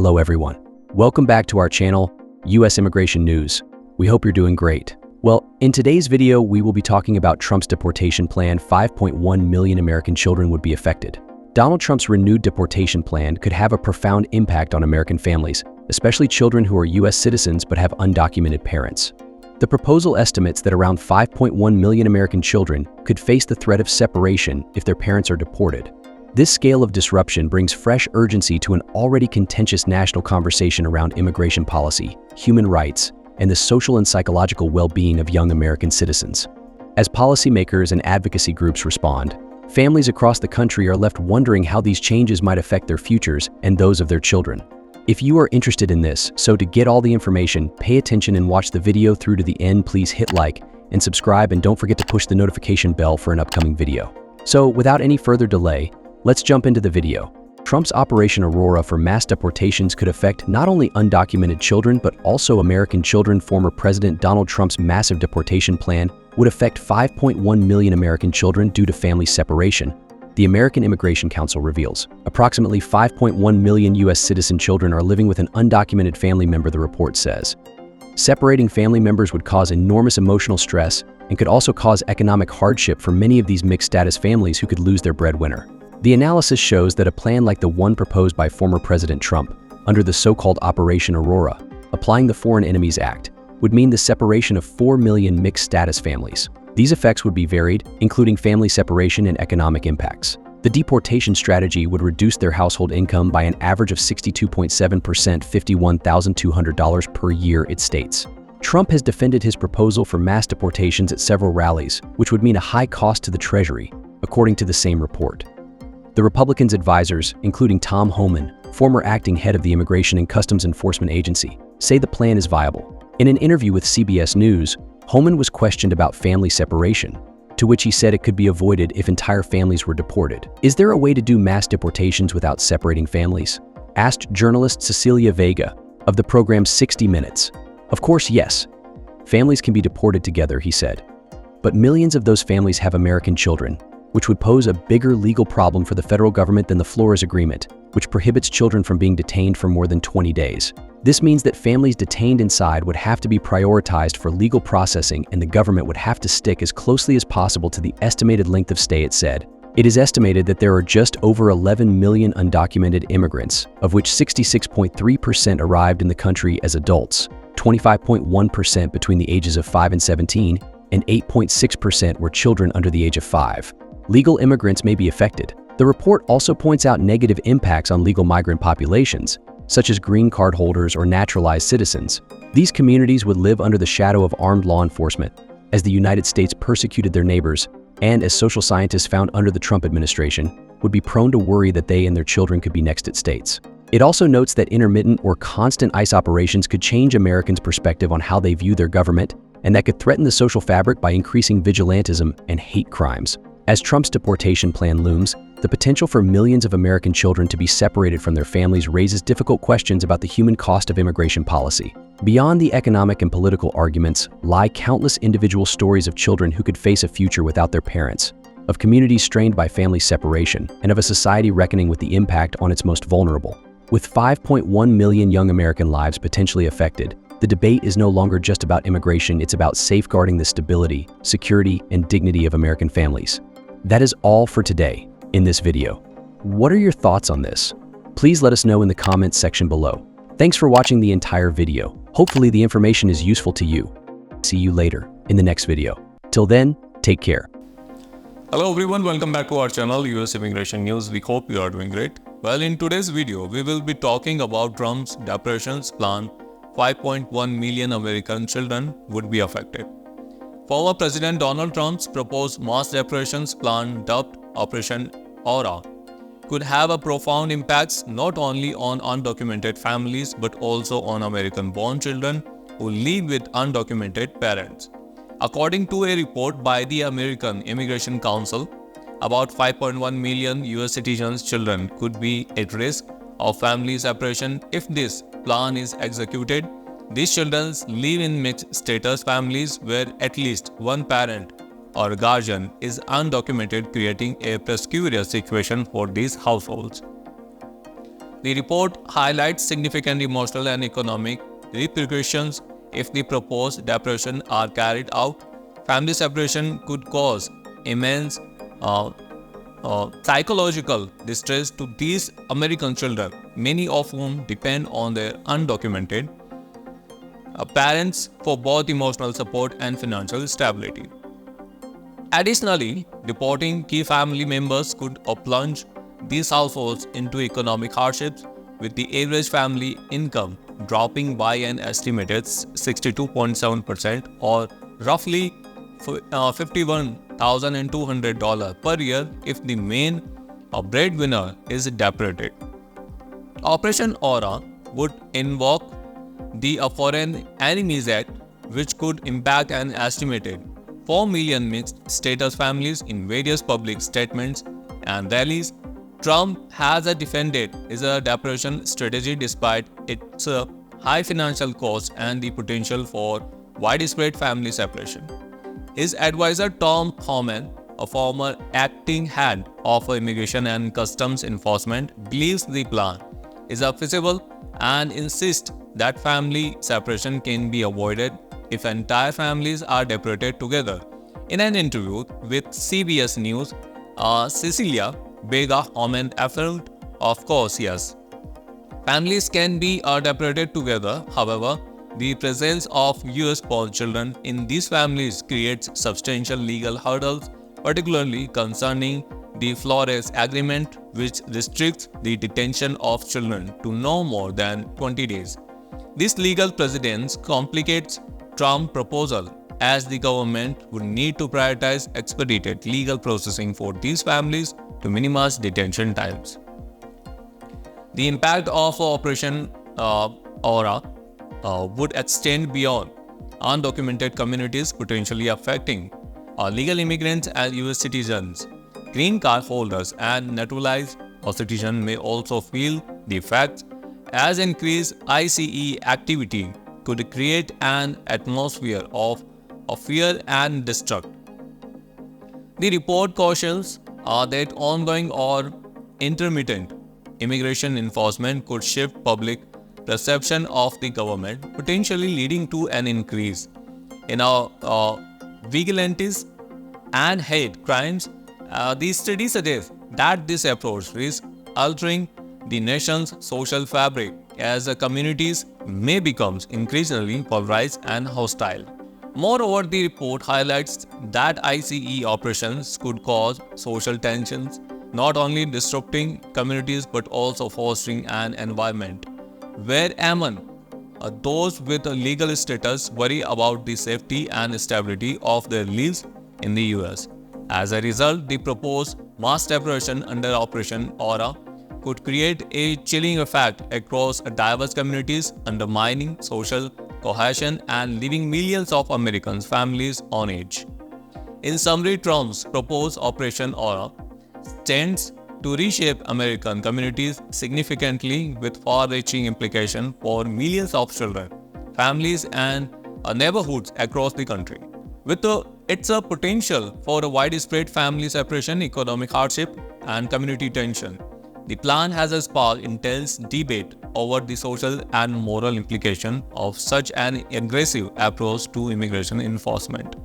Hello everyone. Welcome back to our channel, US Immigration News. We hope you're doing great. Well, in today's video, we will be talking about Trump's deportation plan. 5.1 million American children would be affected. Donald Trump's renewed deportation plan could have a profound impact on American families, especially children who are US citizens but have undocumented parents. The proposal estimates that around 5.1 million American children could face the threat of separation if their parents are deported. This scale of disruption brings fresh urgency to an already contentious national conversation around immigration policy, human rights, and the social and psychological well-being of young American citizens. As policymakers and advocacy groups respond, families across the country are left wondering how these changes might affect their futures and those of their children. If you are interested in this, so to get all the information, pay attention and watch the video through to the end. Please hit like and subscribe, and don't forget to push the notification bell for an upcoming video. So without any further delay, let's jump into the video. Trump's Operation Aurora for mass deportations could affect not only undocumented children, but also American children. Former President Donald Trump's massive deportation plan would affect 5.1 million American children due to family separation, the American Immigration Council reveals. Approximately 5.1 million US citizen children are living with an undocumented family member, the report says. Separating family members would cause enormous emotional stress and could also cause economic hardship for many of these mixed-status families who could lose their breadwinner. The analysis shows that a plan like the one proposed by former President Trump, under the so-called Operation Aurora, applying the Foreign Enemies Act, would mean the separation of 4 million mixed-status families. These effects would be varied, including family separation and economic impacts. The deportation strategy would reduce their household income by an average of 62.7%, $51,200 per year, it states. Trump has defended his proposal for mass deportations at several rallies, which would mean a high cost to the Treasury, according to the same report. The Republicans' advisors, including Tom Homan, former acting head of the Immigration and Customs Enforcement Agency, say the plan is viable. In an interview with CBS News, Homan was questioned about family separation, to which he said it could be avoided if entire families were deported. Is there a way to do mass deportations without separating families? Asked journalist Cecilia Vega of the program 60 Minutes. Of course, yes. Families can be deported together, he said. But millions of those families have American children, which would pose a bigger legal problem for the federal government than the Flores Agreement, which prohibits children from being detained for more than 20 days. This means that families detained inside would have to be prioritized for legal processing, and the government would have to stick as closely as possible to the estimated length of stay, it said. It is estimated that there are just over 11 million undocumented immigrants, of which 66.3% arrived in the country as adults, 25.1% between the ages of 5 and 17, and 8.6% were children under the age of 5. Legal immigrants may be affected. The report also points out negative impacts on legal migrant populations, such as green card holders or naturalized citizens. These communities would live under the shadow of armed law enforcement, as the United States persecuted their neighbors, and as social scientists found under the Trump administration, would be prone to worry that they and their children could be next at states. It also notes that intermittent or constant ICE operations could change Americans' perspective on how they view their government, and that could threaten the social fabric by increasing vigilantism and hate crimes. As Trump's deportation plan looms, the potential for millions of American children to be separated from their families raises difficult questions about the human cost of immigration policy. Beyond the economic and political arguments lie countless individual stories of children who could face a future without their parents, of communities strained by family separation, and of a society reckoning with the impact on its most vulnerable. With 5.1 million young American lives potentially affected, the debate is no longer just about immigration, it's about safeguarding the stability, security, and dignity of American families. That is all for today in this video. What are your thoughts on this? Please let us know in the comments section below. Thanks for watching the entire video. Hopefully the information is useful to you. See you later in the next video. Till then, take care. Hello everyone, welcome back to our channel US Immigration News. We hope you are doing great. Well, in today's video, we will be talking about Trump's deportations plan. 5.1 million American children would be affected. Former President Donald Trump's proposed mass deportations plan, dubbed Operation Aurora, could have a profound impacts not only on undocumented families but also on American-born children who live with undocumented parents. According to a report by the American Immigration Council, about 5.1 million US citizens' children could be at risk of family separation if this plan is executed. These children live in mixed-status families where at least one parent or guardian is undocumented, creating a precarious situation for these households. The report highlights significant emotional and economic repercussions if the proposed deportations are carried out. Family separation could cause immense psychological distress to these American children, many of whom depend on their undocumented parents for both emotional support and financial stability. Additionally, deporting key family members could plunge these households into economic hardships, with the average family income dropping by an estimated 62.7% or roughly $51,200 per year if the main breadwinner is deported. Operation Aura would invoke the Foreign Enemies Act, which could impact an estimated 4 million mixed status families. In various public statements and rallies, Trump has defended his deportation strategy despite its high financial costs and the potential for widespread family separation. His advisor Tom Homan, a former acting head of Immigration and Customs Enforcement, believes the plan is feasible and insists that family separation can be avoided if entire families are deported together. In an interview with CBS News, Cecilia Vega Homan affirmed, "Of course, yes, families can be deported together. However, the presence of US-born children in these families creates substantial legal hurdles, particularly concerning the Flores Agreement, which restricts the detention of children to no more than 20 days. This legal precedent complicates Trump's proposal, as the government would need to prioritize expedited legal processing for these families to minimize detention times." The impact of Operation Aura would extend beyond undocumented communities, potentially affecting legal immigrants and US citizens. Green card holders and naturalized citizens may also feel the effects, as increased ICE activity could create an atmosphere of fear and distrust. The report cautions that ongoing or intermittent immigration enforcement could shift public perception of the government, potentially leading to an increase in vigilantes and hate crimes. These studies suggest that this approach risks altering the nation's social fabric, as the communities may become increasingly polarized and hostile. Moreover, the report highlights that ICE operations could cause social tensions, not only disrupting communities but also fostering an environment where among those with a legal status worry about the safety and stability of their lives in the US. As a result, the proposed mass deportation under Operation Aura could create a chilling effect across diverse communities, undermining social cohesion and leaving millions of Americans' families on edge. In summary, Trump's proposed Operation Aura tends to reshape American communities significantly, with far-reaching implications for millions of children, families, and neighborhoods across the country. With its potential for a widespread family separation, economic hardship, and community tension, the plan has sparked intense debate over the social and moral implications of such an aggressive approach to immigration enforcement.